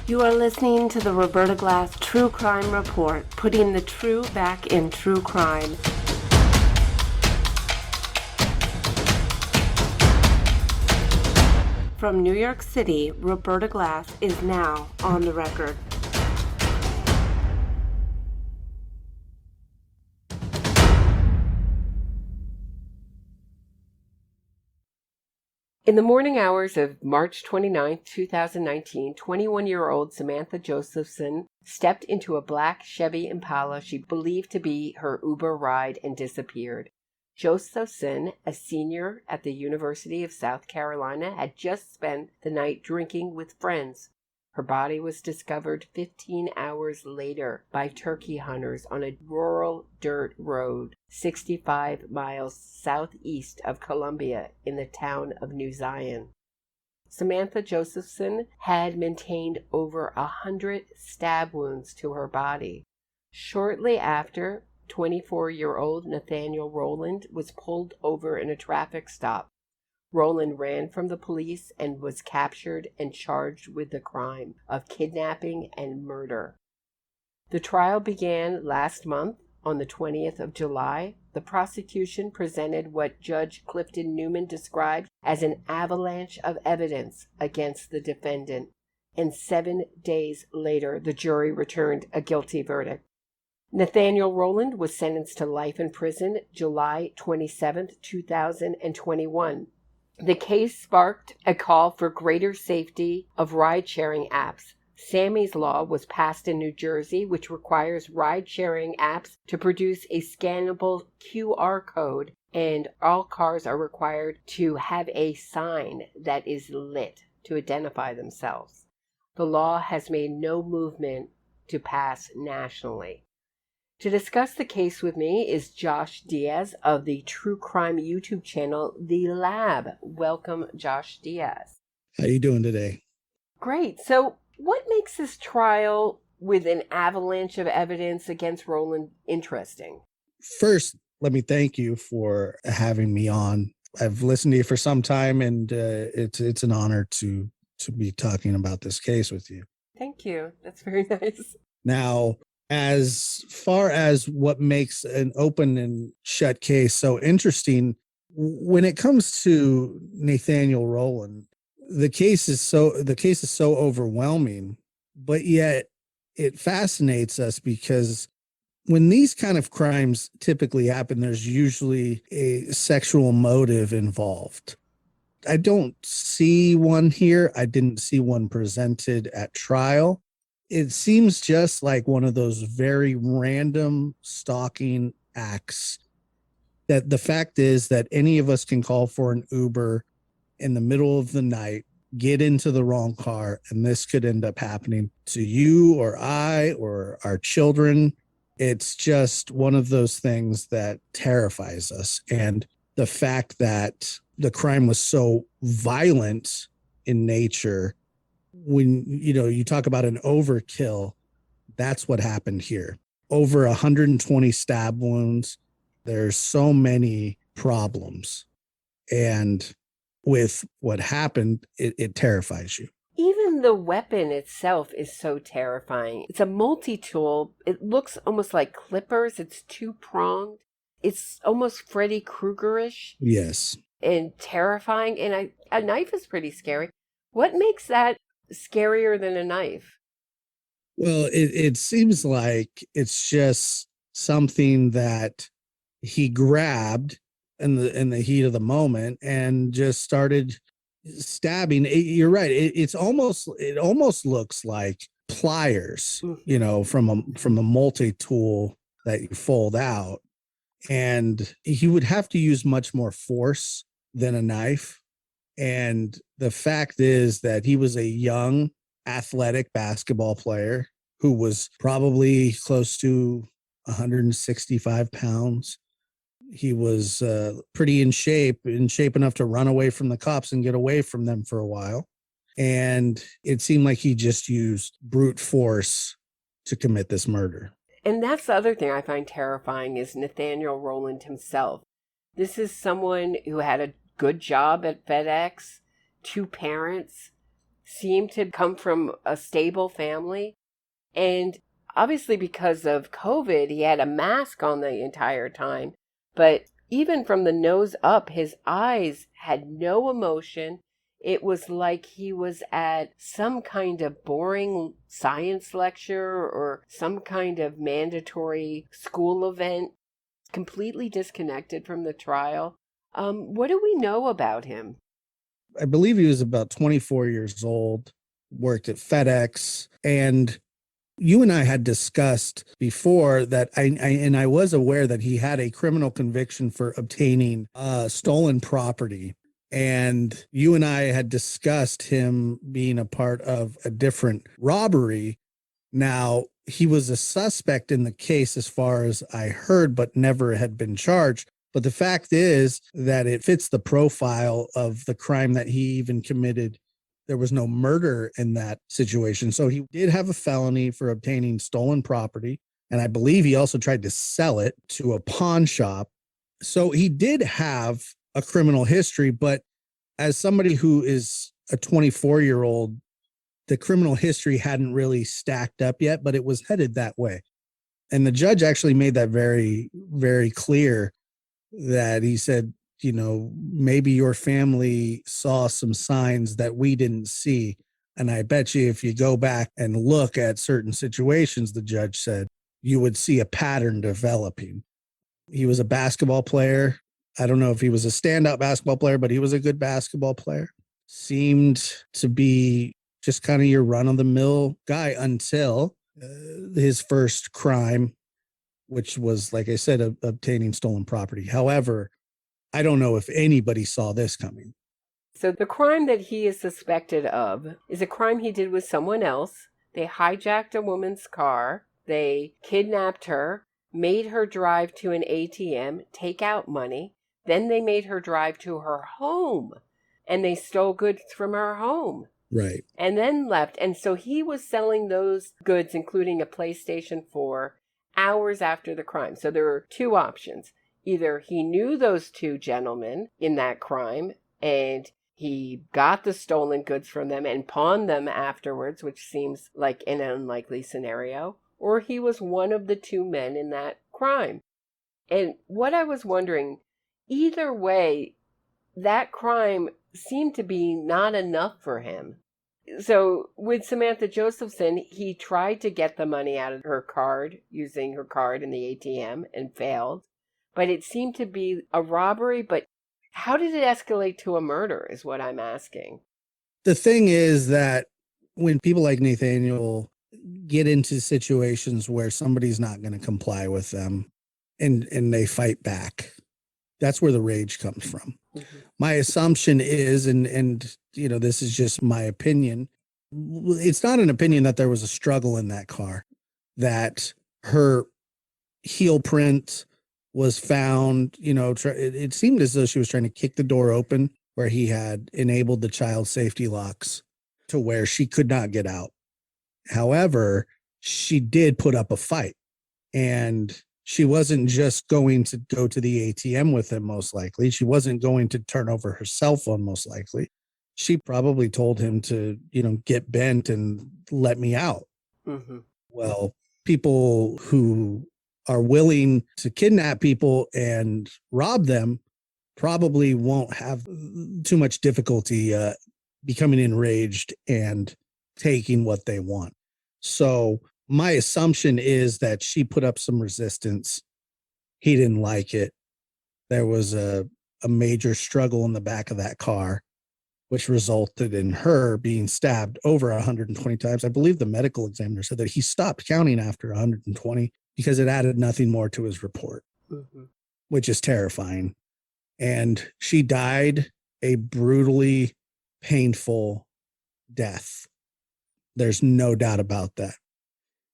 You are listening to the Roberta Glass True Crime Report, putting the true back in true crime. From New York City, Roberta Glass is now on the record. In the morning hours of March 29, 2019, 21-year-old Samantha Josephson stepped into a black Chevy Impala she believed to be her Uber ride and disappeared. Josephson, a senior at the University of South Carolina, had just spent the night drinking with friends. Her body was discovered 15 hours later by turkey hunters on a rural dirt road 65 miles southeast of Columbia in the town of New Zion. Samantha Josephson had maintained over 100 stab wounds to her body. Shortly after, 24-year-old Nathaniel Rowland was pulled over in a traffic stop. Rowland ran from the police and was captured and charged with the crime of kidnapping and murder. The trial began last month on the 20th of July. The prosecution presented what Judge Clifton Newman described as an avalanche of evidence against the defendant, and 7 days later the jury returned a guilty verdict. Nathaniel Rowland was sentenced to life in prison July 27, 2021. The case sparked a call for greater safety of ride-sharing apps. Sammy's Law was passed in New Jersey, which requires ride-sharing apps to produce a scannable QR code, and all cars are required to have a sign that is lit to identify themselves. The law has made no movement to pass nationally. To discuss the case with me is Josh Diaz of the true crime YouTube channel, The Lab. Welcome, Josh Diaz. How you doing today? Great. So what makes this trial with an avalanche of evidence against Rowland interesting? First, let me thank you for having me on. I've listened to you for some time, and it's an honor to be talking about this case with you. Thank you. That's very nice. Now, as far as what makes an open and shut case so interesting, when it comes to Nathaniel Rowland, the case is so overwhelming, but yet it fascinates us because when these kind of crimes typically happen, there's usually a sexual motive involved. I don't see one here. I didn't see one presented at trial. It seems just like one of those very random stalking acts. That the fact is that any of us can call for an Uber in the middle of the night, get into the wrong car, and this could end up happening to you or I or our children. It's just one of those things that terrifies us. And the fact that the crime was so violent in nature, when you talk about an overkill, that's what happened here. Over 120 stab wounds. There's so many problems. And with what happened, it terrifies you. Even the weapon itself is so terrifying. It's a multi-tool. It looks almost like clippers. It's two-pronged. It's almost Freddy Krueger-ish. Yes. And terrifying. And a knife is pretty scary. What makes that scarier than a knife? Well, it seems like it's just something that he grabbed in the heat of the moment and just started stabbing. You're right. It almost looks like pliers, from a multi-tool that you fold out, and he would have to use much more force than a knife. And the fact is that he was a young, athletic basketball player who was probably close to 165 pounds. He was pretty in shape enough to run away from the cops and get away from them for a while. And it seemed like he just used brute force to commit this murder. And that's the other thing I find terrifying is Nathaniel Rowland himself. This is someone who had a good job at FedEx, 2 parents, seemed to come from a stable family. And obviously, because of COVID, he had a mask on the entire time. But even from the nose up, his eyes had no emotion. It was like he was at some kind of boring science lecture or some kind of mandatory school event, completely disconnected from the trial. What do we know about him? I believe he was about 24 years old, worked at FedEx, and you and I had discussed before that I was aware that he had a criminal conviction for obtaining stolen property. And you and I had discussed him being a part of a different robbery. Now, he was a suspect in the case as far as I heard, but never had been charged. But the fact is that it fits the profile of the crime that he even committed. There was no murder in that situation. So he did have a felony for obtaining stolen property. And I believe he also tried to sell it to a pawn shop. So he did have a criminal history. But as somebody who is a 24-year-old, the criminal history hadn't really stacked up yet, but it was headed that way. And the judge actually made that very, very clear, that he said, you know, maybe your family saw some signs that we didn't see. And I bet you if you go back and look at certain situations, the judge said, you would see a pattern developing. He was a basketball player. I don't know if he was a standout basketball player, but he was a good basketball player. Seemed to be just kind of your run-of-the-mill guy until his first crime, which was, like I said, obtaining stolen property. However, I don't know if anybody saw this coming. So the crime that he is suspected of is a crime he did with someone else. They hijacked a woman's car. They kidnapped her, made her drive to an ATM, take out money. Then they made her drive to her home, and they stole goods from her home. Right. And then left. And so he was selling those goods, including a PlayStation 4, hours after the crime. So there were two options. Either he knew those two gentlemen in that crime and he got the stolen goods from them and pawned them afterwards, which seems like an unlikely scenario, or he was one of the two men in that crime. And what I was wondering, either way, that crime seemed to be not enough for him. So with Samantha Josephson, he tried to get the money out of her card using her card in the ATM and failed. But it seemed to be a robbery. But how did it escalate to a murder is what I'm asking. The thing is that when people like Nathaniel get into situations where somebody's not going to comply with them and they fight back, that's where the rage comes from. Mm-hmm. My assumption is, and you know, this is just my opinion. It's not an opinion that there was a struggle in that car, that her heel print was found, you know, it seemed as though she was trying to kick the door open where he had enabled the child safety locks to where she could not get out. However, she did put up a fight, and she wasn't just going to go to the ATM with him, most likely. She wasn't going to turn over her cell phone, most likely. She probably told him to, you know, get bent and let me out. Mm-hmm. Well, people who are willing to kidnap people and rob them probably won't have too much difficulty becoming enraged and taking what they want. So my assumption is that she put up some resistance. He didn't like it. There was a major struggle in the back of that car, which resulted in her being stabbed over 120 times. I believe the medical examiner said that he stopped counting after 120 because it added nothing more to his report, mm-hmm. which is terrifying. And she died a brutally painful death. There's no doubt about that.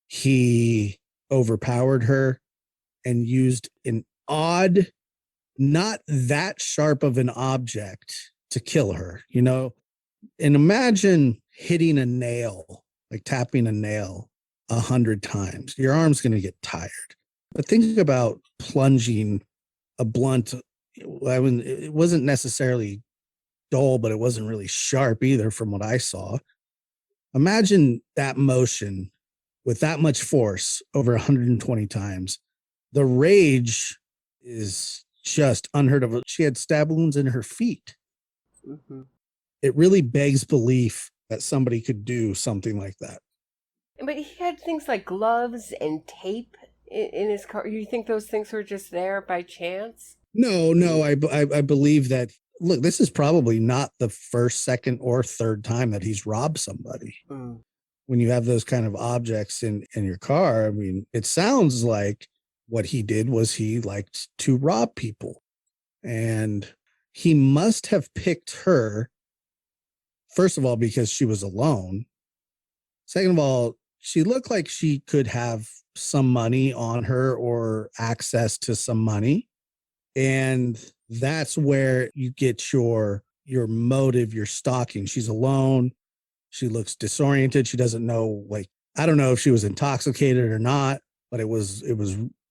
He overpowered her and used an odd, not that sharp of an object to kill her, you know? And imagine hitting a nail, like tapping a nail 100 times. Your arm's going to get tired. But think about plunging a blunt. It wasn't necessarily dull, but it wasn't really sharp either from what I saw. Imagine that motion with that much force over 120 times. The rage is just unheard of. She had stab wounds in her feet. Mm-hmm. It really begs belief that somebody could do something like that. But he had things like gloves and tape in his car. You think those things were just there by chance? No, I believe that. Look, this is probably not the first, second, or third time that he's robbed somebody. Mm. When you have those kind of objects in your car, I mean, it sounds like what he did was he liked to rob people. And he must have picked her, first of all, because she was alone. Second of all, she looked like she could have some money on her or access to some money. And that's where you get your motive, your stalking. She's alone. She looks disoriented. She doesn't know, like, I don't know if she was intoxicated or not, but it was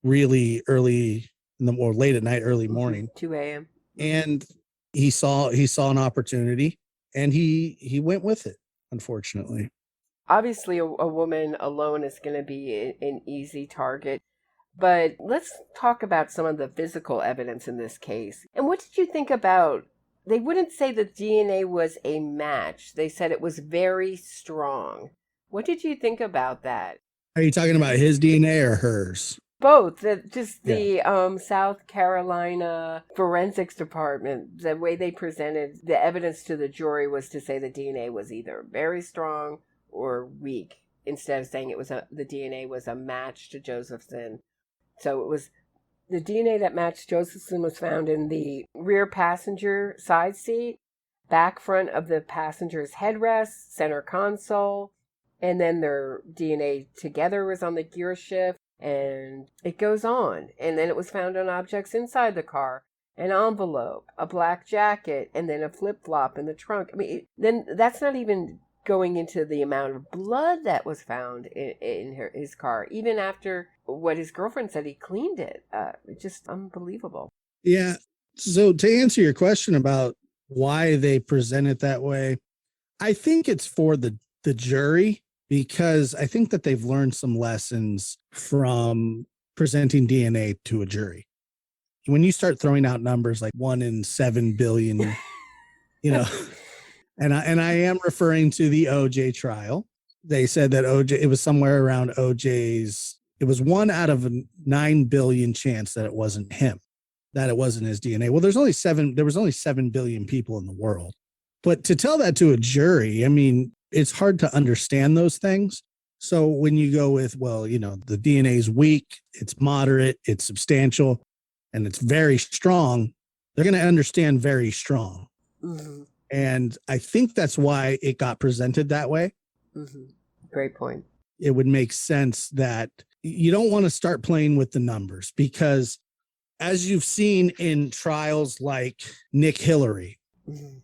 really early in the or late at night, early morning. 2 a.m. And he saw an opportunity and he went with it, unfortunately. Obviously, a woman alone is going to be an easy target. But let's talk about some of the physical evidence in this case. And what did you think about, they wouldn't say the DNA was a match. They said it was very strong. What did you think about that? Are you talking about his DNA or hers? Both. The South Carolina forensics department, the way they presented the evidence to the jury was to say the DNA was either very strong or weak, instead of saying the DNA was a match to Josephson. So it was the DNA that matched Josephson was found in the rear passenger side seat, back front of the passenger's headrest, center console, and then their DNA together was on the gear shift, and it goes on. And then it was found on objects inside the car, an envelope, a black jacket, and then a flip-flop in the trunk. I mean, then that's not even going into the amount of blood that was found in his car, even after what his girlfriend said he cleaned it. Just unbelievable. Yeah. So to answer your question about why they present it that way, I think it's for the jury, because I think that they've learned some lessons from presenting DNA to a jury. When you start throwing out numbers like 1 in 7 billion, you know, and I am referring to the OJ trial. They said that OJ, it was somewhere around OJ's, it was 1 out of a 9 billion chance that it wasn't him, that it wasn't his DNA. Well, there was only 7 billion people in the world. But to tell that to a jury, I mean, it's hard to understand those things. So when you go with, well, you know, the DNA is weak, it's moderate, it's substantial, and it's very strong, they're going to understand very strong. Mm-hmm. And I think that's why it got presented that way. Mm-hmm. Great point. It would make sense that you don't want to start playing with the numbers, because as you've seen in trials like Nick Hillary, mm-hmm.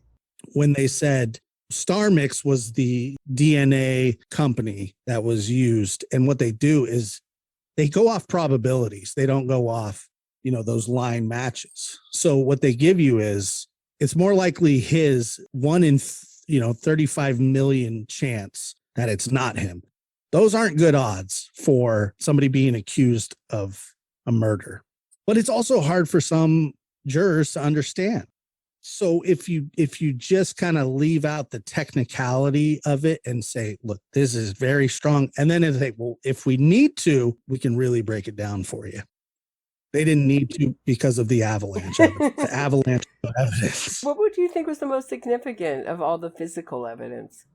when they said Star Mix was the DNA company that was used, and what they do is they go off probabilities. They don't go off, you know, those line matches. So what they give you is, it's more likely his 1 in 35 million chance that it's not him. Those aren't good odds for somebody being accused of a murder. But it's also hard for some jurors to understand. So if you just kind of leave out the technicality of it and say, look, this is very strong, and then it's like, well, if we need to, we can really break it down for you. They didn't need to because of the avalanche evidence. The avalanche of evidence. What would you think was the most significant of all the physical evidence?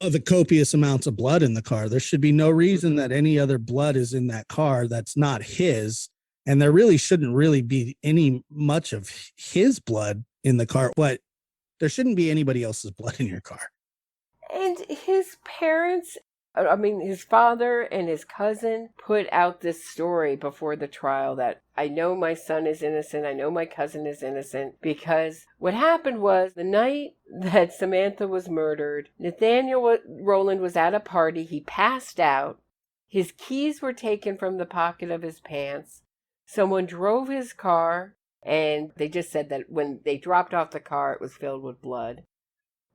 The copious amounts of blood in the car. There should be no reason that any other blood is in that car that's not his. And there really shouldn't really be any much of his blood in the car, but there shouldn't be anybody else's blood in your car. And his parents, his father and his cousin put out this story before the trial that I know my son is innocent, I know my cousin is innocent, because what happened was the night that Samantha was murdered, Nathaniel Rowland was at a party, he passed out, his keys were taken from the pocket of his pants, someone drove his car, and they just said that when they dropped off the car, it was filled with blood.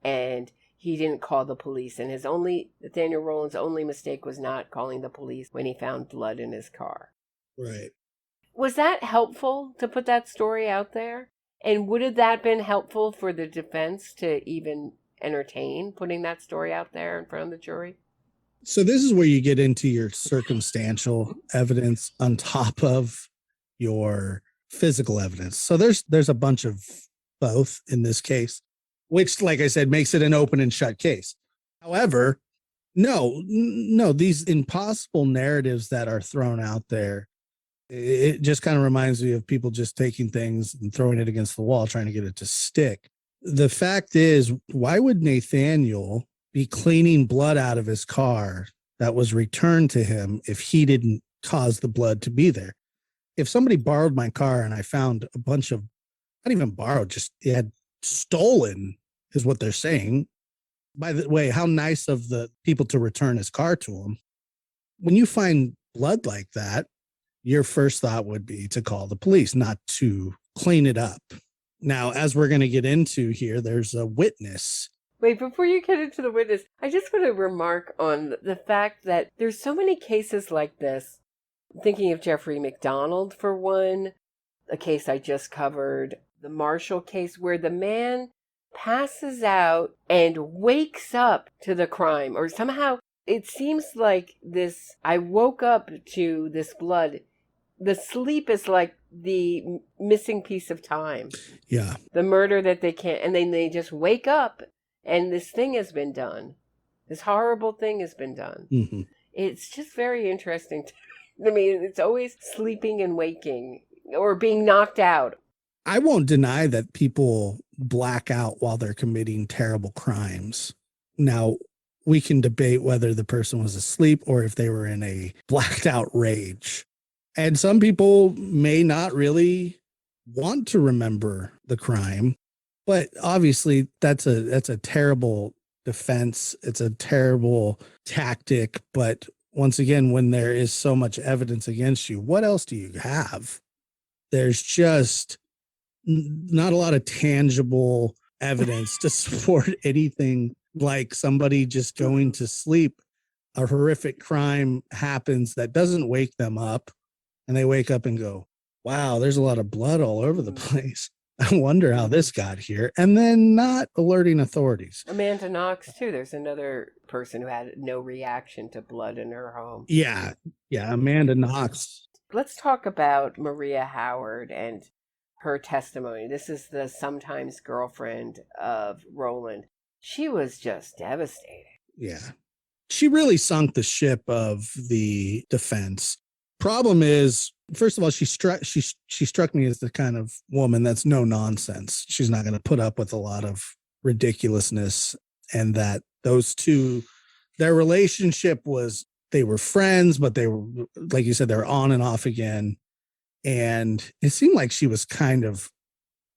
And he didn't call the police. And Nathaniel Rowland's only mistake was not calling the police when he found blood in his car. Right. Was that helpful to put that story out there? And would have that been helpful for the defense to even entertain putting that story out there in front of the jury? So this is where you get into your circumstantial evidence on top of your physical evidence. So there's a bunch of both in this case, which, like I said, makes it an open and shut case. However, no, these impossible narratives that are thrown out there, it just kind of reminds me of people just taking things and throwing it against the wall, trying to get it to stick. The fact is, why would Nathaniel be cleaning blood out of his car that was returned to him if he didn't cause the blood to be there? If somebody borrowed my car and I found a bunch of, not even borrowed, just it had stolen, is what they're saying. By the way, how nice of the people to return his car to him. When you find blood like that, your first thought would be to call the police, not to clean it up. Now, as we're going to get into here, there's a witness. Wait, before you get into the witness, I just want to remark on the fact that there's so many cases like this. I'm thinking of Jeffrey McDonald for one, a case I just covered, the Marshall case, where the man passes out and wakes up to the crime, or somehow it seems like this, I woke up to this blood. The sleep is like the missing piece of time. Yeah. The murder that they can't, and then they just wake up and this thing has been done. This horrible thing has been done. Mm-hmm. It's just very interesting. I mean, it's always sleeping and waking or being knocked out. I won't deny that people black out while they're committing terrible crimes. Now, we can debate whether the person was asleep or if they were in a blacked out rage. And some people may not really want to remember the crime, but obviously that's a terrible defense. It's a terrible tactic. But once again, when there is so much evidence against you, what else do you have? There's just not a lot of tangible evidence to support anything like somebody just going to sleep. A horrific crime happens that doesn't wake them up, and they wake up and go, wow, there's a lot of blood all over the place. I wonder how this got here. And then not alerting authorities. Amanda Knox, too. There's another person who had no reaction to blood in her home. Yeah. Amanda Knox. Let's talk about Maria Howard and her testimony. This is the sometimes girlfriend of Rowland. She was just devastated. Yeah. She really sunk the ship of the defense. Problem is, first of all, she struck me as the kind of woman that's no nonsense. She's not going to put up with a lot of ridiculousness, and that those two, their relationship was, they were friends, but they were, like you said, they were on and off again. And it seemed like she was kind of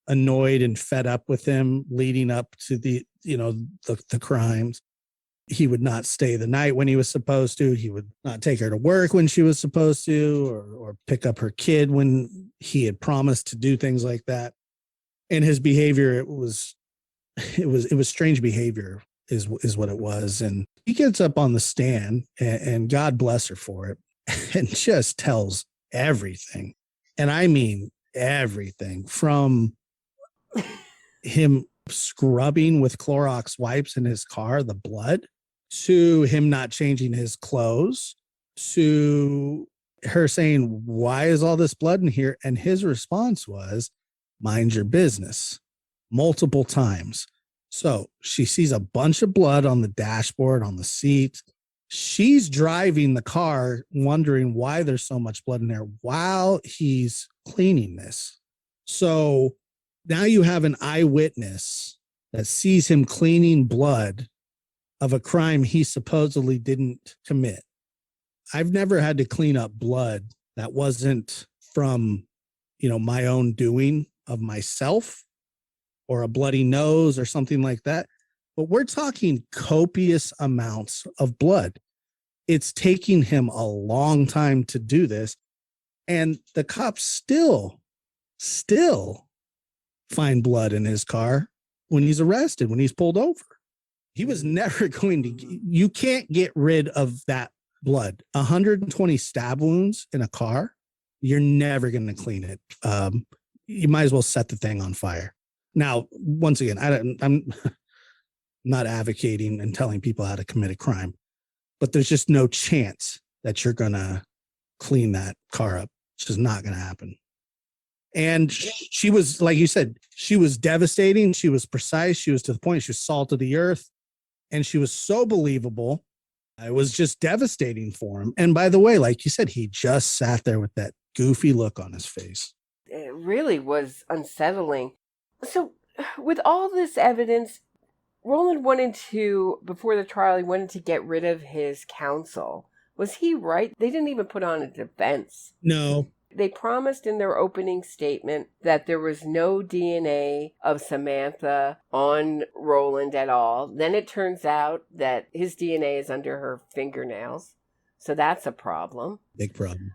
annoyed and fed up with him leading up to the crimes. He would not stay the night when he was supposed to. He would not take her to work when she was supposed to, or pick up her kid when he had promised to do things like that. And his behavior, it was strange behavior is what it was. And he gets up on the stand, and God bless her for it, and just tells everything. And I mean everything, from him scrubbing with Clorox wipes in his car, the blood, to him not changing his clothes, to her saying, why is all this blood in here? And his response was, mind your business, multiple times. So she sees a bunch of blood on the dashboard, on the seat. She's driving the car, wondering why there's so much blood in there while he's cleaning this. So now you have an eyewitness that sees him cleaning blood of a crime he supposedly didn't commit. I've never had to clean up blood that wasn't from, my own doing of myself, or a bloody nose or something like that. But we're talking copious amounts of blood. It's taking him a long time to do this. And the cops still find blood in his car when he's arrested, when he's pulled over. He was never going to, you can't get rid of that blood. 120 stab wounds in a car, you're never going to clean it. You might as well set the thing on fire. Now, once again, I'm not advocating and telling people how to commit a crime, but there's just no chance that you're going to clean that car up. It's just not going to happen. And she was, like you said, she was devastating. She was precise. She was to the point. She was salt of the earth. And she was so believable. It was just devastating for him. And by the way, like you said, he just sat there with that goofy look on his face. It really was unsettling. So with all this evidence, Rowland before the trial, he wanted to get rid of his counsel. Was he right? They didn't even put on a defense. No. They promised in their opening statement that there was no DNA of Samantha on Rowland at all. Then it turns out that his DNA is under her fingernails. So that's a problem. Big problem.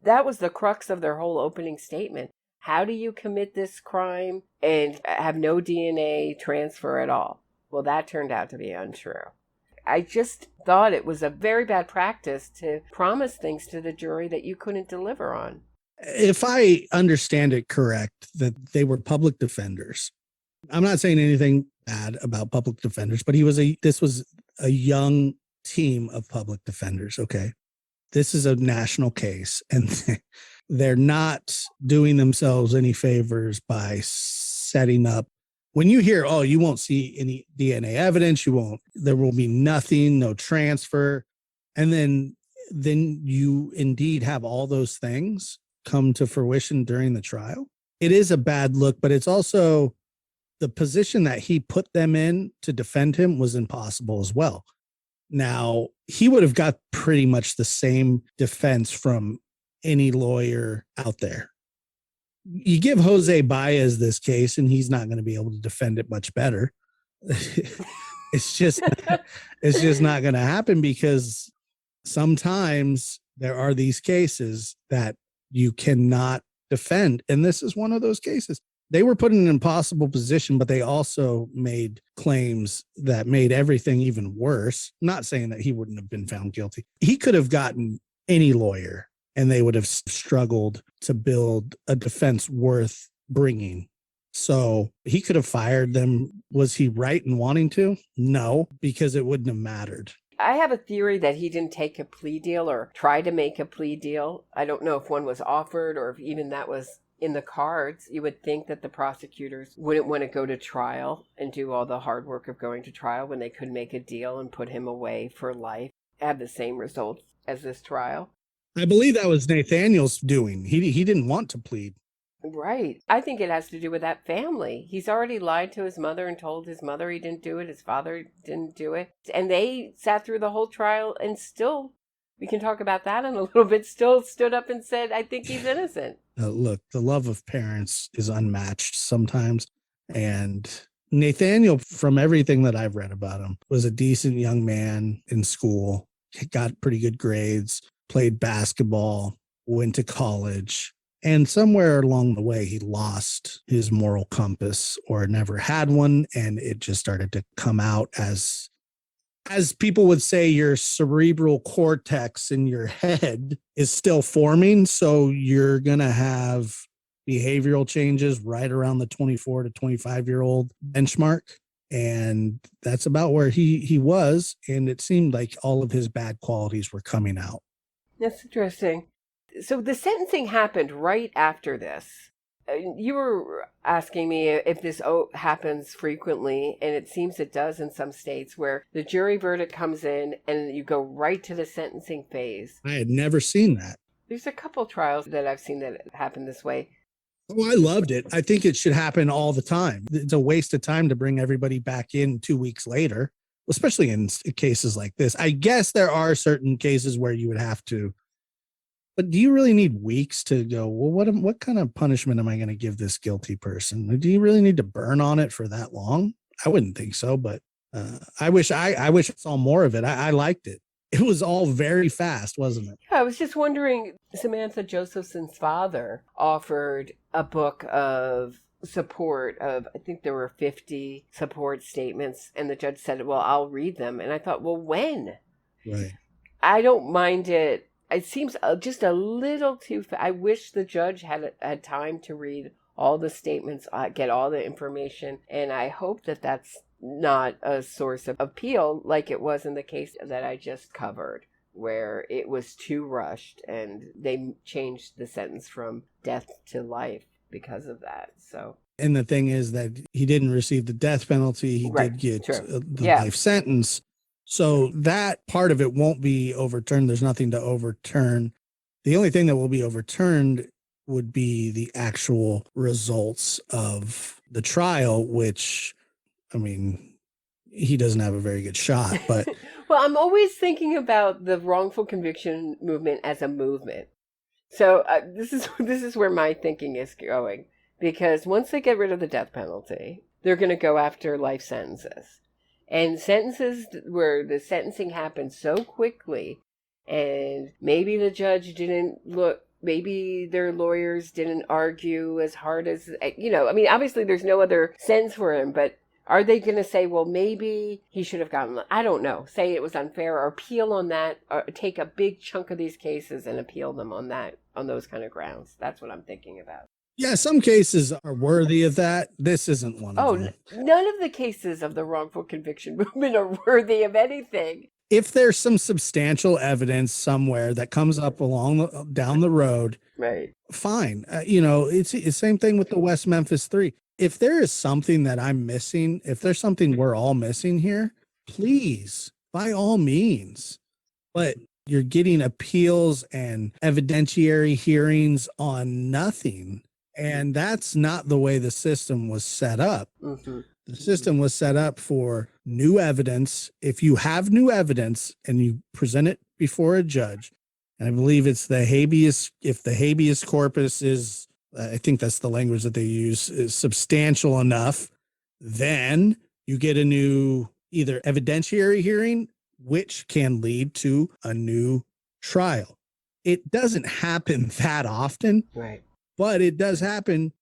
That was the crux of their whole opening statement. How do you commit this crime and have no DNA transfer at all? Well, that turned out to be untrue. I just thought it was a very bad practice to promise things to the jury that you couldn't deliver on. If I understand it correct, that they were public defenders. I'm not saying anything bad about public defenders, but this was a young team of public defenders. Okay. This is a national case, and they're not doing themselves any favors by setting up. When you hear, oh, you won't see any DNA evidence, there will be nothing, no transfer. And then you indeed have all those things come to fruition during the trial. It is a bad look, but it's also the position that he put them in to defend him was impossible as well. Now, he would have got pretty much the same defense from any lawyer out there. You give Jose Baez this case and he's not going to be able to defend it much better. It's just not going to happen, because sometimes there are these cases that you cannot defend. And this is one of those cases. They were put in an impossible position, but they also made claims that made everything even worse. Not saying that he wouldn't have been found guilty. He could have gotten any lawyer and they would have struggled to build a defense worth bringing. So he could have fired them. Was he right in wanting to? No, because it wouldn't have mattered. I have a theory that he didn't take a plea deal or try to make a plea deal. I don't know if one was offered or if even that was in the cards. You would think that the prosecutors wouldn't want to go to trial and do all the hard work of going to trial when they could make a deal and put him away for life, have the same results as this trial. I believe that was Nathaniel's doing. He didn't want to plead. Right. I think it has to do with that family. He's already lied to his mother and told his mother he didn't do it. His father didn't do it. And they sat through the whole trial and still, we can talk about that in a little bit, still stood up and said, I think he's innocent. Look, the love of parents is unmatched sometimes. And Nathaniel, from everything that I've read about him, was a decent young man in school, got pretty good grades, played basketball, went to college. And somewhere along the way, he lost his moral compass or never had one. And it just started to come out as people would say, your cerebral cortex in your head is still forming. So you're going to have behavioral changes right around the 24 to 25-year-old benchmark. And that's about where he was. And it seemed like all of his bad qualities were coming out. That's interesting. So the sentencing happened right after this. You were asking me if this happens frequently, and it seems it does in some states, where the jury verdict comes in and you go right to the sentencing phase. I had never seen that. There's a couple trials that I've seen that happen this way. Oh, I loved it. I think it should happen all the time. It's a waste of time to bring everybody back in 2 weeks later, especially in cases like this. I guess there are certain cases where you would have to. But do you really need weeks to go, well, what kind of punishment am I going to give this guilty person? Do you really need to burn on it for that long? I wouldn't think so, but I wish I saw more of it. I liked it. It was all very fast, wasn't it? Yeah, I was just wondering, Samantha Josephson's father offered a book of support of, I think there were 50 support statements, and the judge said, well, I'll read them. And I thought, well, when? Right. I don't mind it. It seems just a little too I wish the judge had time to read all the statements, get all the information, and I hope that that's not a source of appeal like it was in the case that I just covered, where it was too rushed and they changed the sentence from death to life because of that. So, and the thing is that he didn't receive the death penalty. He right, did get true. the life sentence. So that part of it won't be overturned. There's nothing to overturn. The only thing that will be overturned would be the actual results of the trial, which, I mean, he doesn't have a very good shot, but well, I'm always thinking about the wrongful conviction movement as a movement. So this is where my thinking is going, because once they get rid of the death penalty, they're going to go after life sentences, and sentences where the sentencing happened so quickly, and maybe the judge didn't look. Maybe their lawyers didn't argue as hard as, I mean, obviously there's no other sentence for him, but are they going to say, well, maybe he should have gotten, I don't know, say it was unfair, or appeal on that, or take a big chunk of these cases and appeal them on those kind of grounds? That's what I'm thinking about. Yeah, some cases are worthy of that. This isn't one of them. None of the cases of the wrongful conviction movement are worthy of anything. If there's some substantial evidence somewhere that comes up down the road, right? Fine. It's the same thing with the West Memphis 3. If there is something that I'm missing, if there's something we're all missing here, please, by all means. But you're getting appeals and evidentiary hearings on nothing. And that's not the way the system was set up. Mm-hmm. The system was set up for new evidence. If you have new evidence and you present it before a judge, and I believe it's if the habeas corpus is, I think that's the language that they use, is substantial enough, then you get a new either evidentiary hearing, which can lead to a new trial. It doesn't happen that often, right? But it does happen.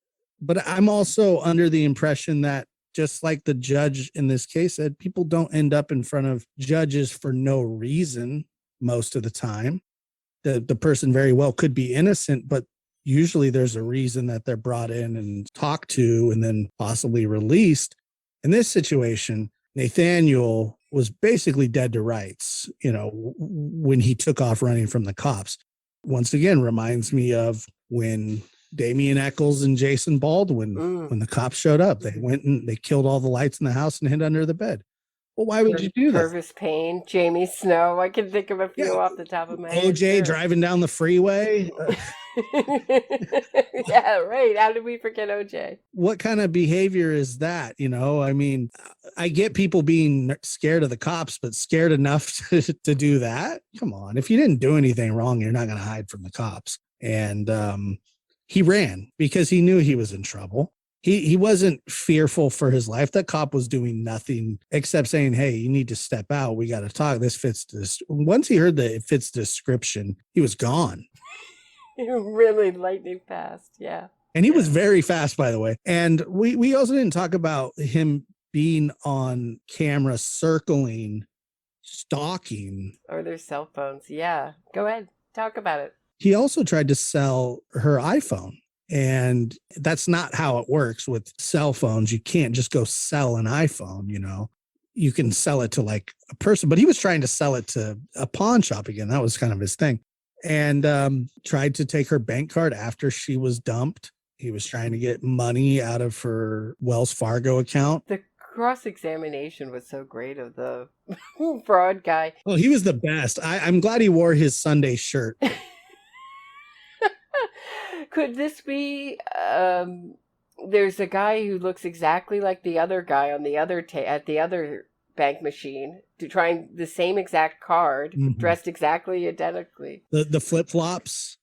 But I'm also under the impression that, just like the judge in this case said, people don't end up in front of judges for no reason most of the time. The person very well could be innocent, but usually there's a reason that they're brought in and talked to and then possibly released. In this situation, Nathaniel was basically dead to rights, when he took off running from the cops. Once again, reminds me of when Damian Eccles and Jason Baldwin, when the cops showed up, they went and they killed all the lights in the house and hid under the bed. Well, why would you do that? Purvis Payne, Jamie Snow. I can think of a few off the top of my head. OJ driving down the freeway. Yeah, right. How did we forget OJ? What kind of behavior is that? I mean, I get people being scared of the cops, but scared enough to do that? Come on. If you didn't do anything wrong, you're not going to hide from the cops. And he ran because he knew he was in trouble. He wasn't fearful for his life. That cop was doing nothing except saying, hey, you need to step out. We got to talk. This fits this. Once he heard that it fits description, he was gone. Really lightning fast. Yeah. And he was very fast, by the way. And we also didn't talk about him being on camera, circling, stalking. Or their cell phones. Yeah. Go ahead. Talk about it. He also tried to sell her iPhone. And that's not how it works with cell phones. You can't just go sell an iPhone, You can sell it to like a person, but he was trying to sell it to a pawn shop again. That was kind of his thing. And tried to take her bank card after she was dumped. He was trying to get money out of her Wells Fargo account. The cross-examination was so great of the fraud guy. Oh, he was the best. I'm glad he wore his Sunday shirt. Could this be, there's a guy who looks exactly like the other guy on the other at the other bank machine, trying the same exact card, dressed exactly identically. The flip-flops.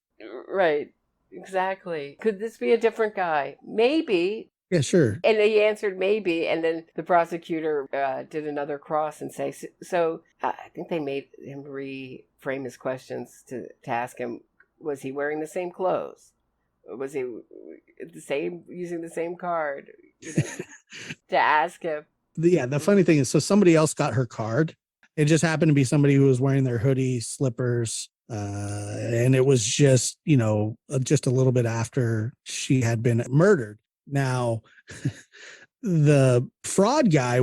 Right. Exactly. Could this be a different guy? Maybe. Yeah, sure. And he answered maybe, and then the prosecutor did another cross and say, so I think they made him reframe his questions to ask him, was he wearing the same clothes? Was he using the same card, to ask him? The funny thing is, so somebody else got her card. It just happened to be somebody who was wearing their hoodie, slippers, and it was just, just a little bit after she had been murdered. Now, the fraud guy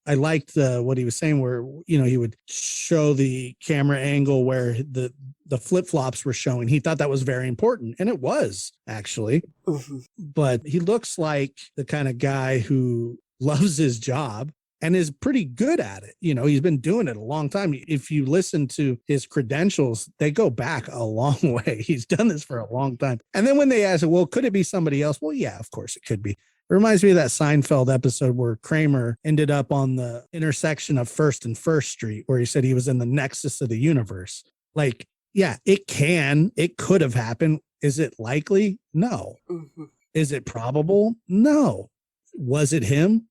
I liked what he was saying, where, he would show the camera angle where the flip-flops were showing. He thought that was very important, and it was actually. Mm-hmm. But he looks like the kind of guy who loves his job and is pretty good at it. He's been doing it a long time. If you listen to his credentials, they go back a long way. He's done this for a long time. And then when they ask, well, could it be somebody else? Well, yeah, of course it could be. It reminds me of that Seinfeld episode where Kramer ended up on the intersection of 1st and 1st Street, where he said he was in the nexus of the universe. Like, yeah, it could have happened. Is it likely? No. Mm-hmm. Is it probable? No. Was it him?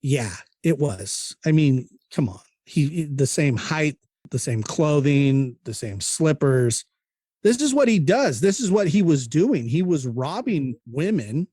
Yeah, it was. I mean, come on. The same height, the same clothing, the same slippers. This is what he does. This is what he was doing. He was robbing women.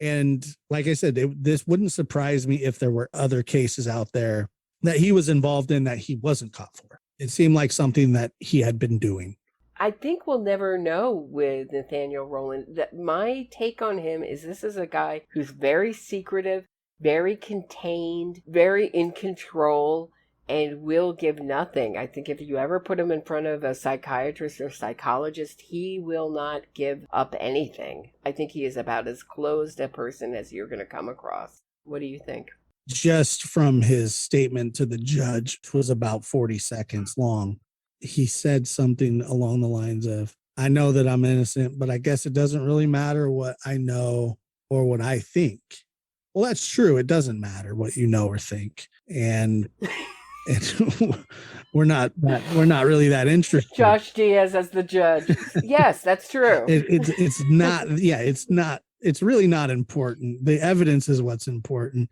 And like I said, this wouldn't surprise me if there were other cases out there that he was involved in that he wasn't caught for. It seemed like something that he had been doing. I think we'll never know with Nathaniel Rowland. That my take on him is this is a guy who's very secretive, very contained, very in control, and will give nothing. I think if you ever put him in front of a psychiatrist or psychologist, he will not give up anything. I think he is about as closed a person as you're going to come across. What do you think? Just from his statement to the judge, which was about 40 seconds long, he said something along the lines of, I know that I'm innocent, but I guess it doesn't really matter what I know or what I think. Well, that's true. It doesn't matter what you know or think. And we're not really that interested. Josh Diaz as the judge. Yes, that's true. It's not. Yeah, it's really not important. The evidence is what's important.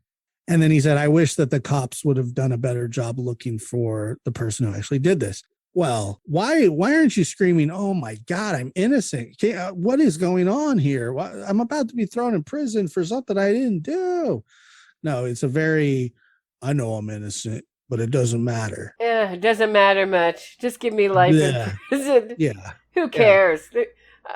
And then he said, I wish that the cops would have done a better job looking for the person who actually did this. Well, why aren't you screaming, oh my God, I'm innocent? What is going on here? I'm about to be thrown in prison for something I didn't do. No, it's I know I'm innocent, but it doesn't matter. Yeah, it doesn't matter much. Just give me life in prison. Yeah. Who cares? Yeah.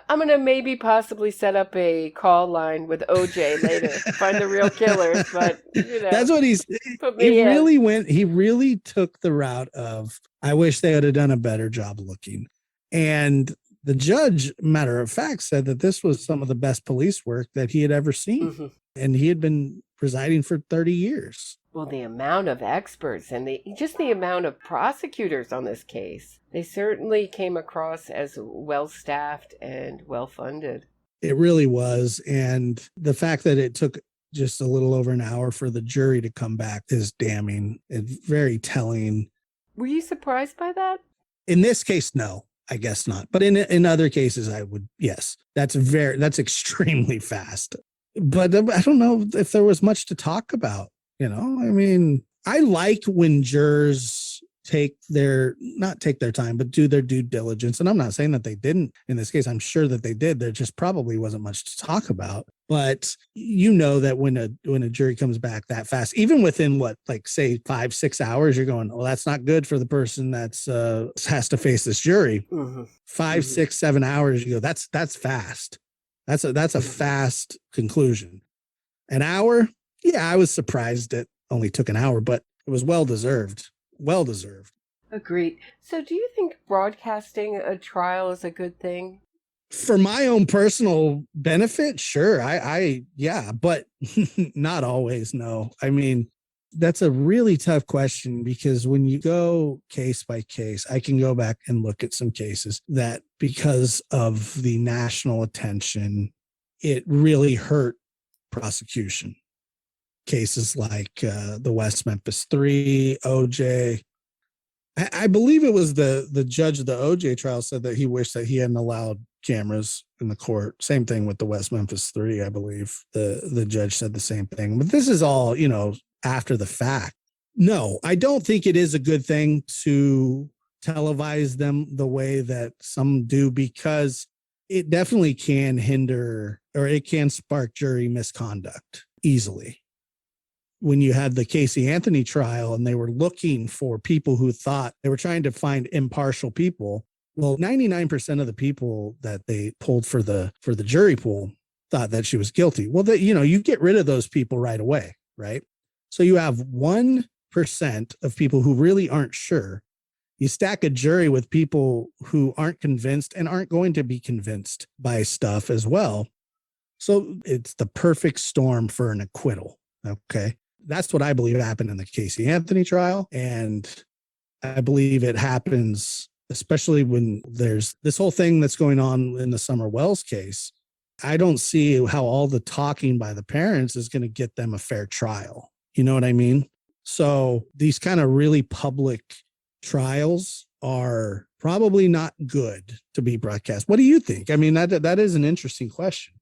I'm going to maybe possibly set up a call line with OJ later, find the real killers, but that's what he really took the route of, I wish they would have done a better job looking. And the judge, matter of fact, said that this was some of the best police work that he had ever seen. Mm-hmm. And he had been presiding for 30 years. Well, the amount of experts and the amount of prosecutors on this case, they certainly came across as well-staffed and well-funded. It really was. And the fact that it took just a little over an hour for the jury to come back is damning. It's very telling. Were you surprised by that? In this case, no, I guess not. But in other cases, I would, yes. That's extremely fast. But I don't know if there was much to talk about. I mean, I like when jurors not take their time, but do their due diligence. And I'm not saying that they didn't in this case. I'm sure that they did. There just probably wasn't much to talk about. But that when a jury comes back that fast, even within say 5-6 hours, you're going, well, that's not good for the person that's has to face this jury. Mm-hmm. 5, 6, 7 hours, you go, that's fast. That's a fast conclusion. An hour. Yeah, I was surprised it only took an hour, but it was well-deserved. Well-deserved. Agreed. So do you think broadcasting a trial is a good thing? For my own personal benefit, sure. Yeah, but not always, no. I mean, that's a really tough question because when you go case by case, I can go back and look at some cases that because of the national attention, it really hurt prosecution. Cases like the West Memphis 3, OJ. I believe it was the judge of the OJ trial said that he wished that he hadn't allowed cameras in the court. Same thing with the West Memphis 3, I believe. The judge said the same thing. But this is all, after the fact. No, I don't think it is a good thing to televise them the way that some do because it definitely can hinder, or it can spark jury misconduct easily. When you had the Casey Anthony trial and they were looking for people who thought they were trying to find impartial people, well, 99% of the people that they pulled for the jury pool thought that she was guilty. Well, you get rid of those people right away, right? So you have 1% of people who really aren't sure. You stack a jury with people who aren't convinced and aren't going to be convinced by stuff as well. So it's the perfect storm for an acquittal. Okay. That's what I believe happened in the Casey Anthony trial. And I believe it happens, especially when there's this whole thing that's going on in the Summer Wells case. I don't see how all the talking by the parents is going to get them a fair trial. You know what I mean? So these kind of really public trials are probably not good to be broadcast. What do you think? I mean, that is an interesting question.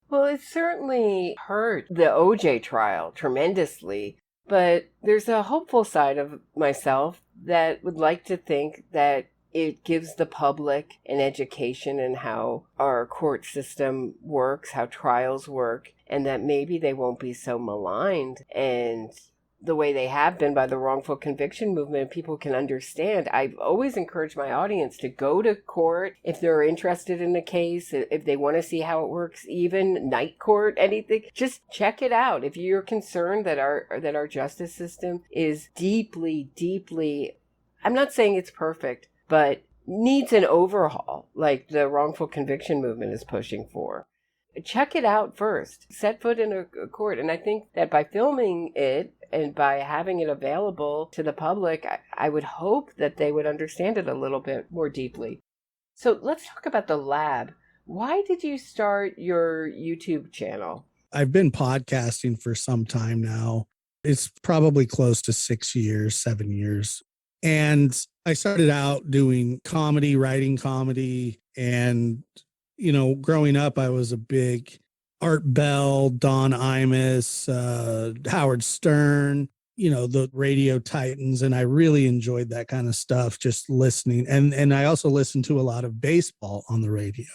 Well, it certainly hurt the OJ trial tremendously, but there's a hopeful side of myself that would like to think that it gives the public an education in how our court system works, how trials work, and that maybe they won't be so maligned and the way they have been by the wrongful conviction movement. People can understand. I've always encouraged my audience to go to court if they're interested in a case, if they want to see how it works, even night court, anything. Just check it out. If you're concerned that our justice system is deeply, I'm not saying it's perfect, but needs an overhaul, like the wrongful conviction movement is pushing for. Check it out first. Set foot in a court. And I think that by filming it and by having it available to the public, I would hope that they would understand it a little bit more deeply. So let's talk about the lab. Why did you start your YouTube channel? I've been podcasting for some time now. It's probably close to 6 years, 7 years. And I started out doing comedy, writing comedy, and growing up, I was a big Art Bell, Don Imus, Howard Stern, the radio titans. And I really enjoyed that kind of stuff, just listening. And I also listened to a lot of baseball on the radio.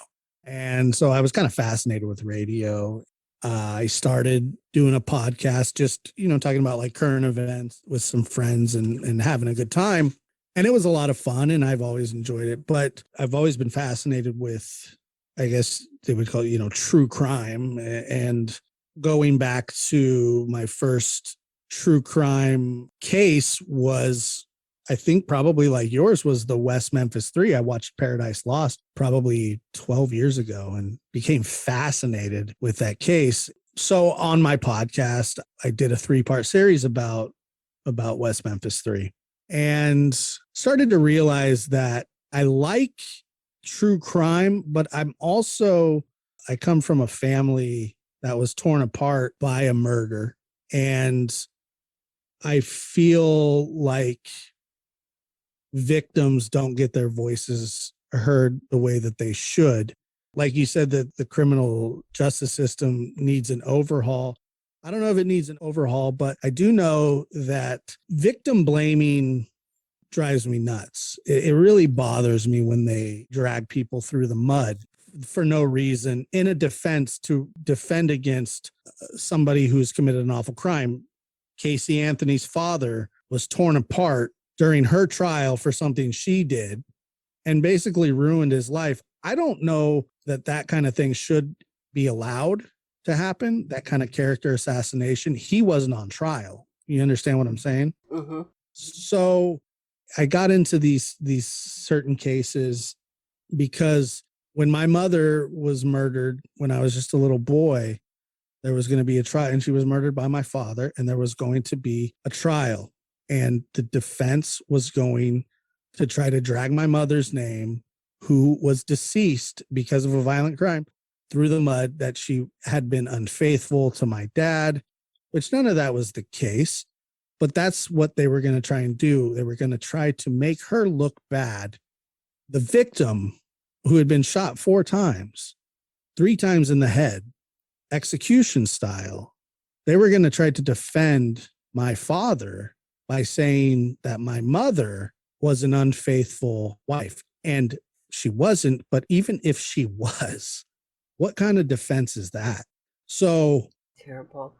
And so I was kind of fascinated with radio. I started doing a podcast, just, talking about like current events with some friends and having a good time. And it was a lot of fun and I've always enjoyed it. But I've always been fascinated with, I guess they would call it, true crime. And going back to my first true crime case was, I think probably like yours, was the West Memphis 3. I watched Paradise Lost probably 12 years ago and became fascinated with that case. So on my podcast, I did a 3-part series about West Memphis 3 and started to realize that I like true crime, but I come from a family that was torn apart by a murder. And I feel like victims don't get their voices heard the way that they should. Like you said, that the criminal justice system needs an overhaul. I don't know if it needs an overhaul, but I do know that victim blaming drives me nuts. It really bothers me when they drag people through the mud for no reason in a defense to defend against somebody who's committed an awful crime. Casey Anthony's father was torn apart during her trial for something she did and basically ruined his life. I don't know that kind of thing should be allowed to happen, that kind of character assassination. He wasn't on trial. You understand what I'm saying? Mm-hmm. So I got into these certain cases because when my mother was murdered when I was just a little boy, there was going to be a trial, and she was murdered by my father, and there was going to be a trial, and the defense was going to try to drag my mother's name, who was deceased because of a violent crime, through the mud, that she had been unfaithful to my dad, which none of that was the case. But that's what they were going to try and do. They were going to try to make her look bad. The victim, who had been shot 4 times, 3 times in the head, execution style, they were going to try to defend my father by saying that my mother was an unfaithful wife. And she wasn't, but even if she was, what kind of defense is that? So Terrible.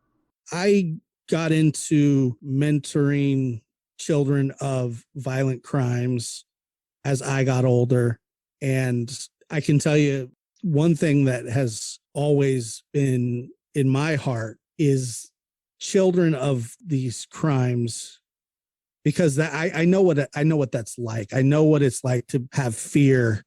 I got into mentoring children of violent crimes as I got older. And I can tell you one thing that has always been in my heart is children of these crimes, because that I know what that's like. I know what it's like to have fear,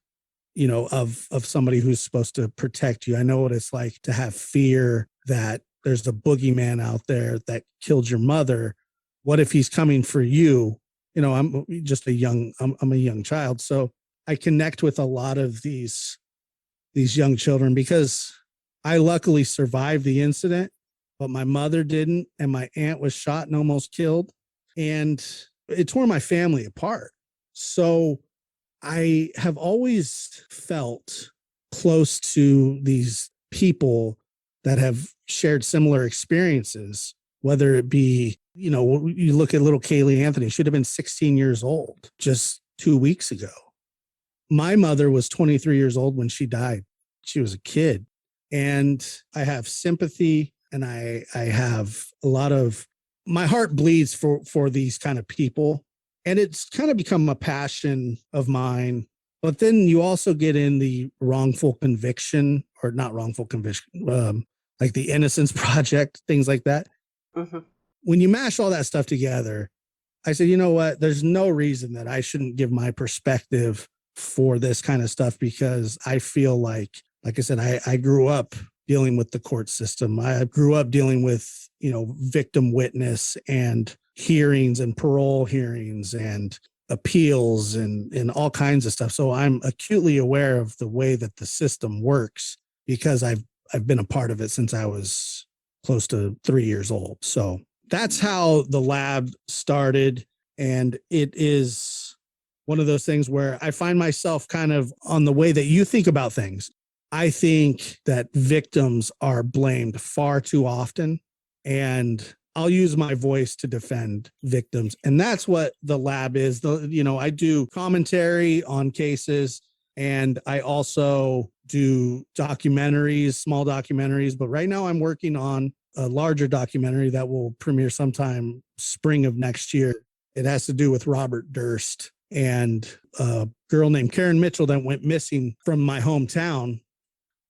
of somebody who's supposed to protect you. I know what it's like to have fear that there's a boogeyman out there that killed your mother. What if he's coming for you? I'm just I'm a young child. So I connect with a lot of these young children because I luckily survived the incident, but my mother didn't. And my aunt was shot and almost killed. And it tore my family apart. So I have always felt close to these people that have shared similar experiences, whether it be, you look at little Kaylee Anthony, should have been 16 years old just 2 weeks ago. My mother was 23 years old when she died. She was a kid. And I have sympathy, and I have a lot of, my heart bleeds for these kind of people. And it's kind of become a passion of mine. But then you also get in the wrongful conviction, or not wrongful conviction, like the Innocence Project, things like that. Mm-hmm. When you mash all that stuff together, I said, you know what? There's no reason that I shouldn't give my perspective for this kind of stuff, because I feel like I said, I grew up dealing with the court system. I grew up dealing with, victim witness and hearings and parole hearings and appeals and all kinds of stuff. So I'm acutely aware of the way that the system works, because I've been a part of it since I was close to 3 years old. So that's how the lab started. And it is one of those things where I find myself kind of on the way that you think about things. I think that victims are blamed far too often, and I'll use my voice to defend victims. And that's what the lab is. I do commentary on cases, and I also do documentaries, small documentaries. But right now I'm working on a larger documentary that will premiere sometime spring of next year. It has to do with Robert Durst and a girl named Karen Mitchell that went missing from my hometown.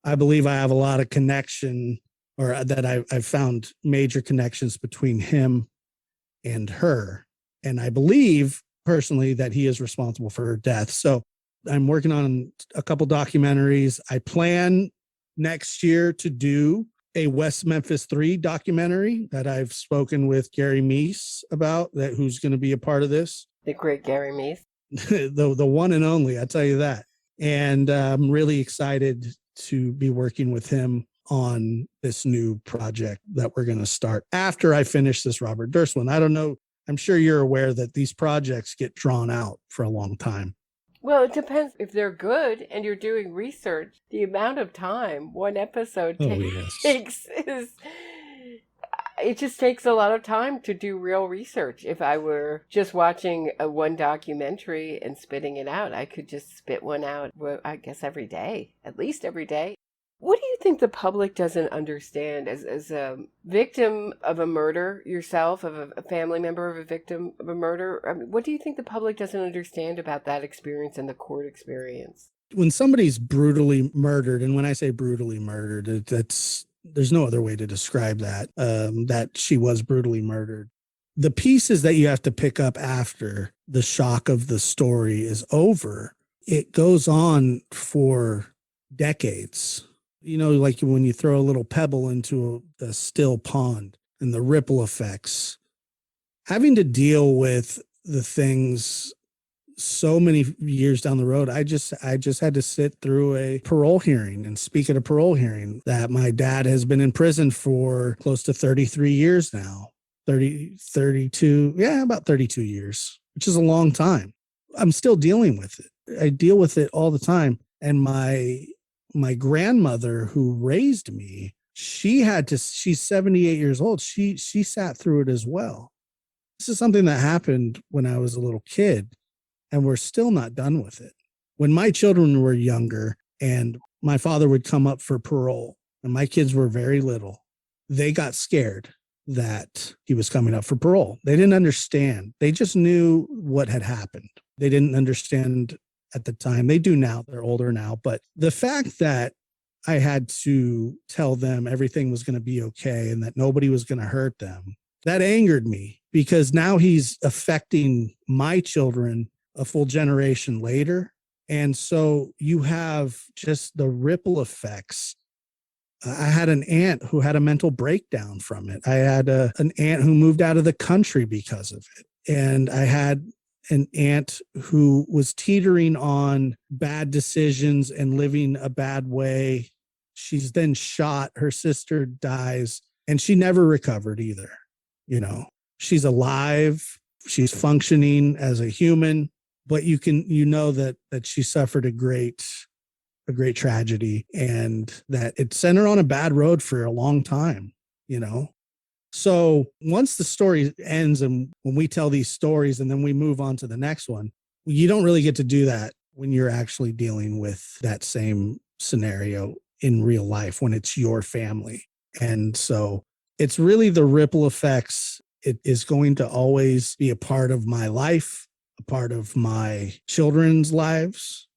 I believe I have a lot of connection, or that I've found major connections between him and her. And I believe personally that he is responsible for her death. So I'm working on a couple documentaries. I plan next year to do a West Memphis 3 documentary that I've spoken with Gary Meese about, who's going to be a part of this. The great Gary Meese. the one and only, I tell you that. And I'm really excited to be working with him on this new project that we're going to start after I finish this Robert Durst one. I don't know. I'm sure you're aware that these projects get drawn out for a long time. Well, it depends. If they're good and you're doing research, the amount of time one episode takes it just takes a lot of time to do real research. If I were just watching one documentary and spitting it out, I could just spit one out, I guess, every day, at least every day. What do you think the public doesn't understand as a victim of a murder yourself, of a family member of a victim of a murder? I mean, what do you think the public doesn't understand about that experience and the court experience? When somebody's brutally murdered, and when I say brutally murdered, there's no other way to describe that, that she was brutally murdered. The pieces that you have to pick up after the shock of the story is over, it goes on for decades. Like when you throw a little pebble into a still pond and the ripple effects, having to deal with the things so many years down the road. I just had to sit through a parole hearing and speak at a parole hearing that my dad has been in prison for close to 33 years now, 32, about 32 years, which is a long time. I'm still dealing with it. I deal with it all the time. And my grandmother who raised me, she's 78 years old. She sat through it as well. This is something that happened when I was a little kid, and we're still not done with it. when my children were younger and my father would come up for parole and my kids were very little, they got scared that he was coming up for parole. They didn't understand. They just knew what had happened. They didn't understand at the time. They do now. They're older now. But the fact that I had to tell them everything was going to be okay and that nobody was going to hurt them, that angered me, because now he's affecting my children a full generation later. And so you have just the ripple effects. I had an aunt who had a mental breakdown from it. I had an aunt who moved out of the country because of it. And I had an aunt who was teetering on bad decisions and living a bad way. She's then shot. Her sister dies, and she never recovered either. You know, she's alive. She's functioning as a human, but you know that she suffered a great tragedy, and that it sent her on a bad road for a long time, you know? So once the story ends and when we tell these stories and then we move on to the next one, you don't really get to do that when you're actually dealing with that same scenario in real life, when it's your family. And so it's really the ripple effects. It is going to always be a part of my life, a part of my children's lives.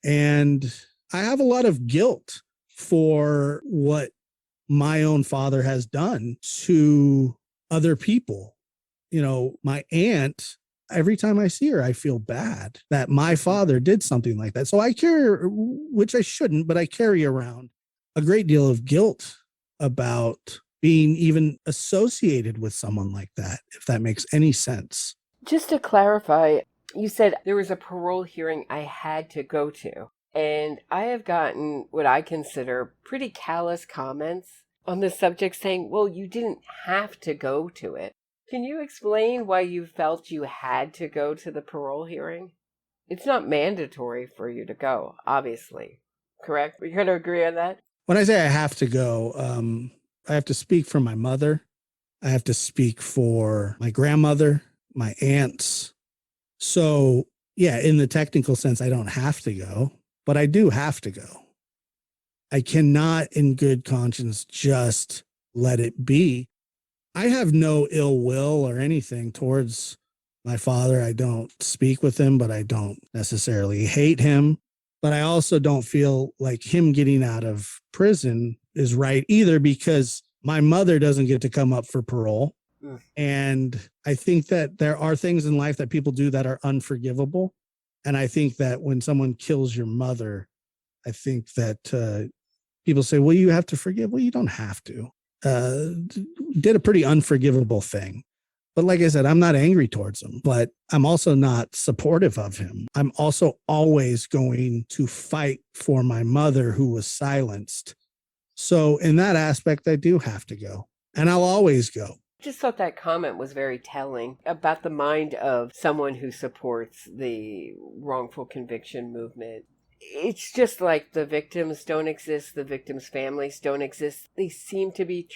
And I have a lot of guilt for what my own father has done to other people. You know, my aunt, every time I see her, I feel bad that my father did something like that. So I carry, which I shouldn't, but I carry around a great deal of guilt about being even associated with someone like that, if that makes any sense. Just to clarify, you said there was a parole hearing I had to go to. And I have gotten what I consider pretty callous comments on the subject saying, well, you didn't have to go to it. Can you explain why you felt you had to go to the parole hearing? It's not mandatory for you to go, obviously. Correct? You're going to agree on that? When I say I have to go, I have to speak for my mother. I have to speak for my grandmother, my aunts. So, yeah, in the technical sense, I don't have to go. But I do have to go. I cannot in good conscience just let it be. I have no ill will or anything towards my father. I don't speak with him, but I don't necessarily hate him. But I also don't feel like him getting out of prison is right either, because my mother doesn't get to come up for parole. And I think that there are things in life that people do that are unforgivable. And I think that when someone kills your mother, I think that people say, well, you have to forgive. Well, you don't have to. Did a pretty unforgivable thing. But like I said, I'm not angry towards him, but I'm also not supportive of him. I'm also always going to fight for my mother, who was silenced. So in that aspect, I do have to go, and I'll always go. Just thought that comment was very telling about the mind of someone who supports the wrongful conviction movement. It's just like the victims don't exist, the victims' families don't exist. They seem to be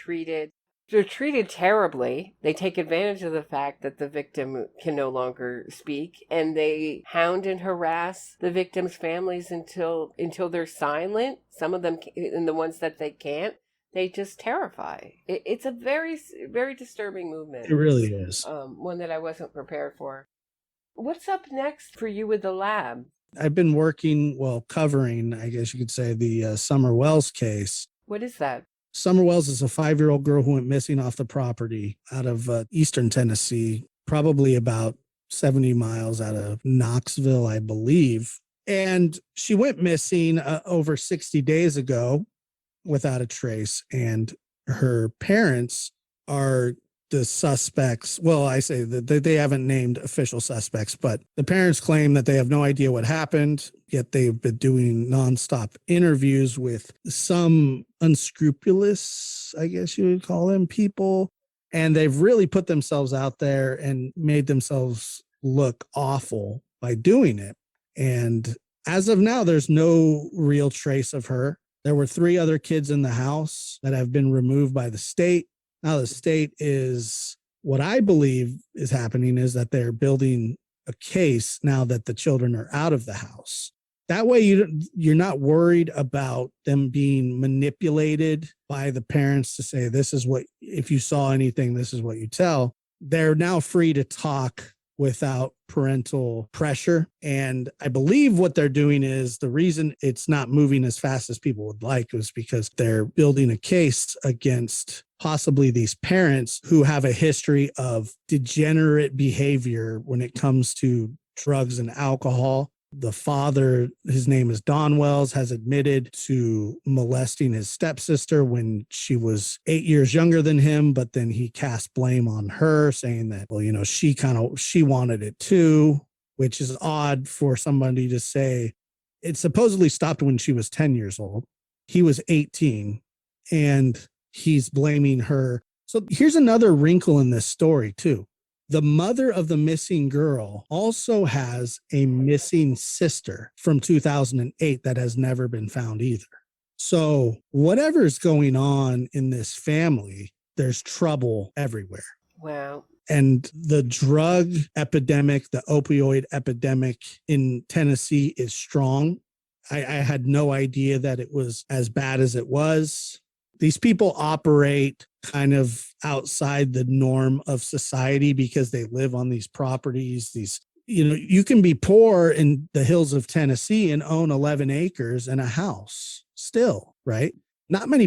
they're treated terribly. They take advantage of the fact that the victim can no longer speak, and they hound and harass the victims' families until they're silent. Some of them, and the ones that they can't, they just terrify. It's a very, very disturbing movement. It really is. One that I wasn't prepared for. What's up next for you with the lab? I've been covering, I guess you could say, the Summer Wells case. What is that? Summer Wells is a 5-year-old girl who went missing off the property out of eastern Tennessee, probably about 70 miles out of Knoxville, I believe. And she went missing over 60 days ago without a trace. And her parents are the suspects. Well, I say that they haven't named official suspects, but the parents claim that they have no idea what happened, yet they've been doing nonstop interviews with some unscrupulous, I guess you would call them, people. And they've really put themselves out there and made themselves look awful by doing it. And as of now, there's no real trace of her. There were 3 other kids in the house that have been removed by the state. Now the state is, what I believe is happening is that they're building a case now that the children are out of the house. That way you're not worried about them being manipulated by the parents to say, this is what, if you saw anything, this is what you tell. They're now free to talk without parental pressure. And I believe what they're doing is the reason it's not moving as fast as people would like is because they're building a case against possibly these parents who have a history of degenerate behavior when it comes to drugs and alcohol. The father, his name is Don Wells, has admitted to molesting his stepsister when she was 8 years younger than him, but then he cast blame on her, saying that, well, she wanted it too, which is odd for somebody to say. It supposedly stopped when she was 10 years old. He was 18, and he's blaming her. So here's another wrinkle in this story too. The mother of the missing girl also has a missing sister from 2008 that has never been found either. So whatever's going on in this family, there's trouble everywhere. Wow. And the drug epidemic, the opioid epidemic in Tennessee is strong. I had no idea that it was as bad as it was. These people operate kind of outside the norm of society because they live on these properties. You can be poor in the hills of Tennessee and own 11 acres and a house still, right? Not many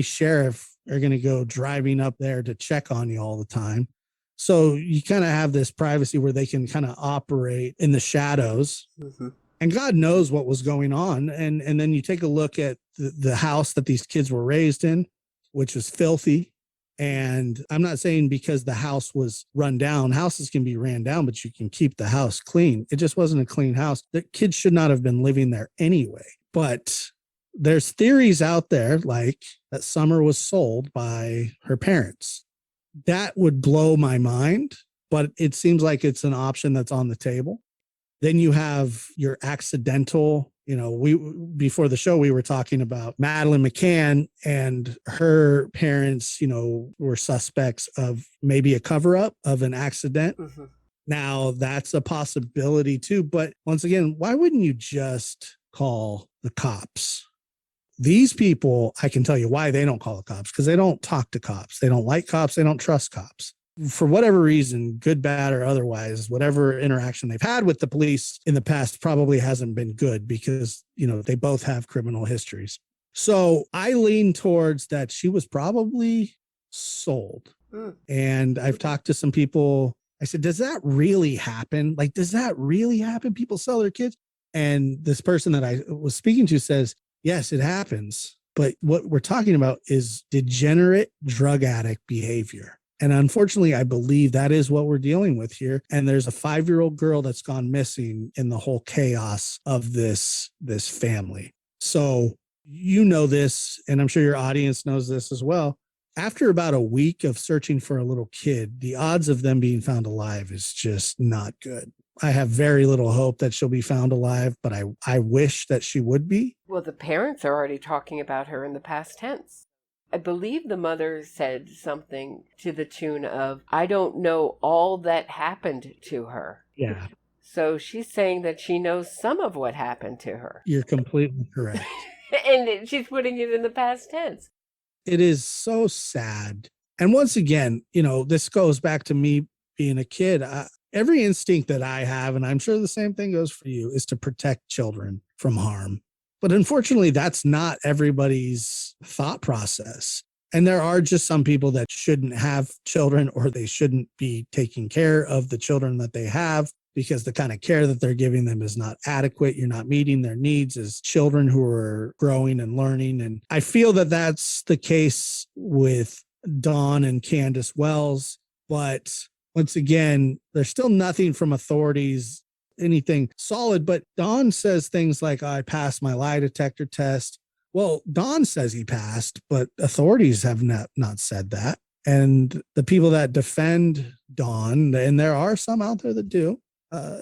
sheriffs are going to go driving up there to check on you all the time. So you kind of have this privacy where they can kind of operate in the shadows. Mm-hmm. And God knows what was going on. And then you take a look at the house that these kids were raised in, which was filthy. And I'm not saying because the house was run down, houses can be ran down, but you can keep the house clean. It just wasn't a clean house. The kids should not have been living there anyway. But there's theories out there like that Summer was sold by her parents. That would blow my mind, but it seems like it's an option that's on the table. Then you have your accidental, before the show, we were talking about Madeline McCann and her parents, were suspects of maybe a cover up of an accident. Mm-hmm. Now that's a possibility too. But once again, why wouldn't you just call the cops? These people, I can tell you why they don't call the cops, because they don't talk to cops. They don't like cops. They don't trust cops. For whatever reason, good, bad, or otherwise, whatever interaction they've had with the police in the past probably hasn't been good because, they both have criminal histories. So I lean towards that she was probably sold. And I've talked to some people. I said, does that really happen? Like, does that really happen? People sell their kids? And this person that I was speaking to says, yes, it happens. But what we're talking about is degenerate drug addict behavior. And unfortunately, I believe that is what we're dealing with here. And there's a 5-year-old girl that's gone missing in the whole chaos of this family. So this, and I'm sure your audience knows this as well. After about a week of searching for a little kid, the odds of them being found alive is just not good. I have very little hope that she'll be found alive, but I wish that she would be. Well, the parents are already talking about her in the past tense. I believe the mother said something to the tune of, I don't know all that happened to her. Yeah. So she's saying that she knows some of what happened to her. You're completely correct. And she's putting it in the past tense. It is so sad. And once again, this goes back to me being a kid. Every instinct that I have, and I'm sure the same thing goes for you, is to protect children from harm. But unfortunately, that's not everybody's thought process. And there are just some people that shouldn't have children, or they shouldn't be taking care of the children that they have because the kind of care that they're giving them is not adequate. You're not meeting their needs as children who are growing and learning. And I feel that that's the case with Dawn and Candace Wells. But once again, there's still nothing from authorities, anything solid. But Dawn says things like, I passed my lie detector test. Well, Dawn says he passed, but authorities have not said that. And the people that defend Dawn, and there are some out there that do,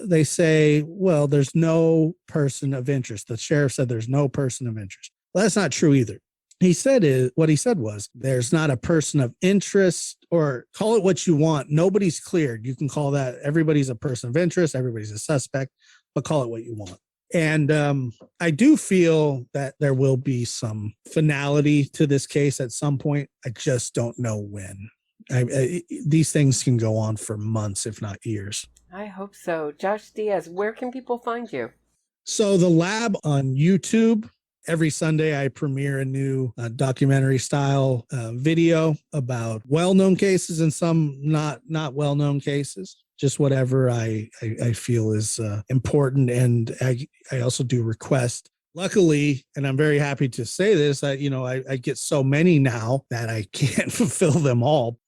they say, well, there's no person of interest. The sheriff said there's no person of interest. Well, that's not true either. What he said was, there's not a person of interest, or call it what you want. Nobody's cleared. You can call that, everybody's a person of interest. Everybody's a suspect, but call it what you want. And I do feel that there will be some finality to this case at some point. I just don't know when. These things can go on for months, if not years. I hope so. Josh Diaz, where can people find you? So the lab on YouTube, every Sunday I premiere a new documentary style video about well-known cases and some not well-known cases. Just whatever I feel is important. And I also do request. Luckily, and I'm very happy to say this, I get so many now that I can't fulfill them all.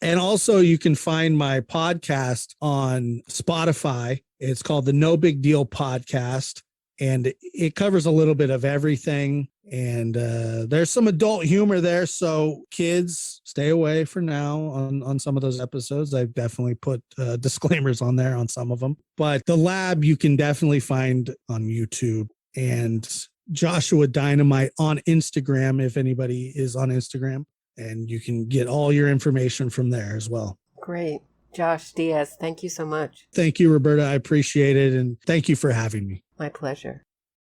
And also you can find my podcast on Spotify. It's called the No Big Deal Podcast. And it covers a little bit of everything. And there's some adult humor there. So kids, stay away for now on some of those episodes. I've definitely put disclaimers on there on some of them. But the lab you can definitely find on YouTube. And Joshua Dynamite on Instagram, if anybody is on Instagram. And you can get all your information from there as well. Great. Josh Diaz, thank you so much. Thank you, Roberta. I appreciate it. And thank you for having me. My pleasure.